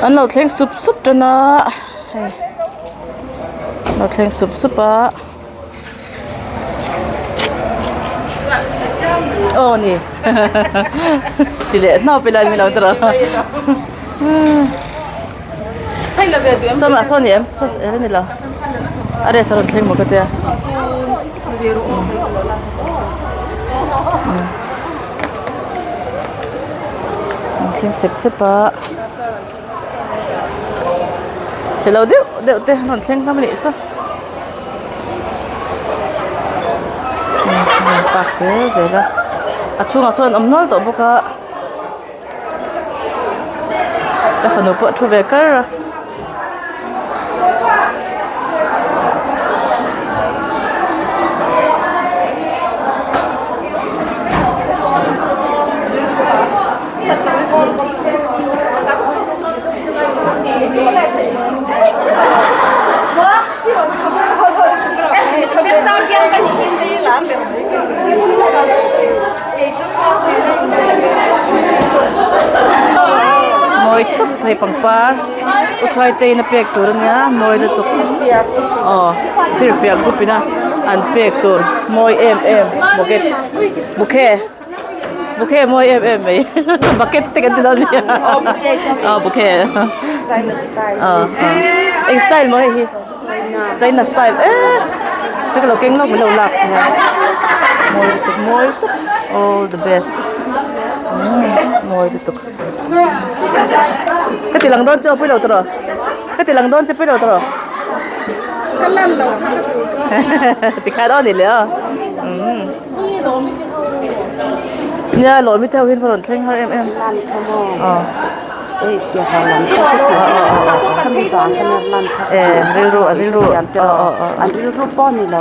อันเราเทงสุบๆจ้ะนะเราเทงสุบๆอ่ะโอ้นี่ทีเดียวน่าไปเลยมีเราตระสมัครส่วนนี้อะไรนี่ล่ะอะไรสรุปเทงหมดก็เตี้ยเทงสิบอ่ะเฉลาเดี๋ยวเนอนเทงทำอะไรซะปากเจ๊เจ๊ละช่วงส่วนอมนอลตัวพวกแล้วขนมปังทูเบเกอร์ตุ๊บให้ปังปาอุทัยเตยนับเปียกตัวนึงนะมวยตุ๊บอ๋อฟิลเฟียกุปินะอันเปียกตัวมวยบุเก็ตมวยไปบักเก็ตติกันที่นั่นเนี่ยอ๋อบุเก็ตไซน์สไตล์เอ็กสไตล์มวยฮีใจน่าสไตล์แต่ก็เราเก่งเราไม่เราหลักเนี่ยมวยตุ๊บ all the best มวยตุ๊บก็ติดหลังโดนเจ้าไปเราตลอดก็ติดหลังโดนจะไปเราตลอดก็เล่นเราติดขาดอนนี่เลยเนี่ยหลอนไม่เท่าหินฝรั่งเช่งเขาลั่นขโมยอ๋อเสียหายหลังเขาทำต่างกันลั่นริ้วอันริ้วป้อนนี่เรา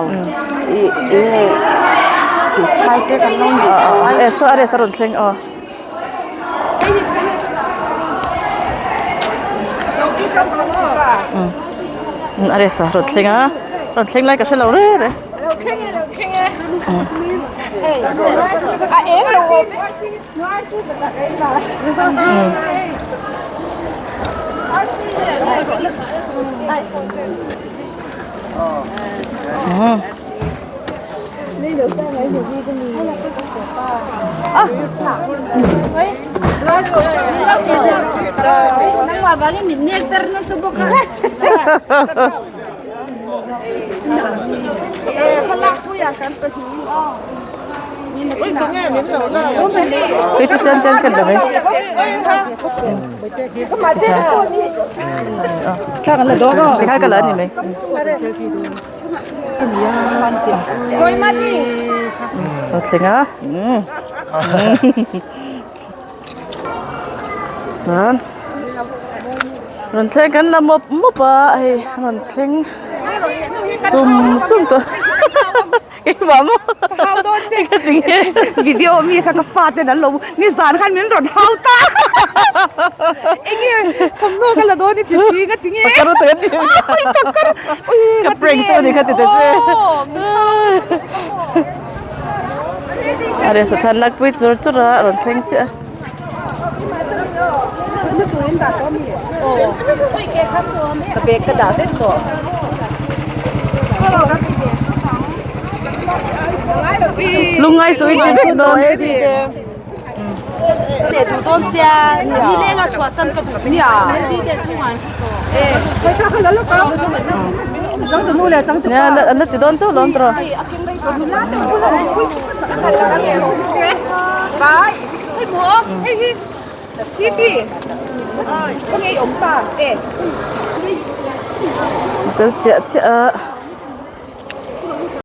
ถึงใครเต้กันน้องดิสอะไรสรุ่นเช่งอ๋ออะไรสรุ่นเช่งอ่ะรุ่นเช่งไรก็ใช่เราเร่เลยนี่เดี๋ยวได้ไหมเดี๋ยวพี่ก็มีนั่งว่าบางทีมีเปอร์น่าสบกันพลังผู้อยากกันไปทีไปจุดจันกันเลยไหมข้ากันเลยด้วยก็ข้ากันเลยนี่ไหมโอยมาดิโอเคนะส่วนนนเทงกันละมุบไปนนเทงจุ่มตัวVamos. How don't take video mi kakafate na lo ni zan khan min ron how ta. Enge thomno kala do ni tisi ga tinge. Karo to ti. Oi pakkar. Oi ka prank to ni khate te. Are sa than lak pui chur chura ron theng cha. Oi ke kham to. Ka bek ka da te to. Lúc ngay suy đi biết đâu để tụi con xe đi lên ngã chùa sân cái tụi mình đi để thu hoàn cái khác là lúc đó chẳng được mua là chẳng được nha là tụi con sao lon rồi bye thấy bố thấy city có nghe ông ta cái chợ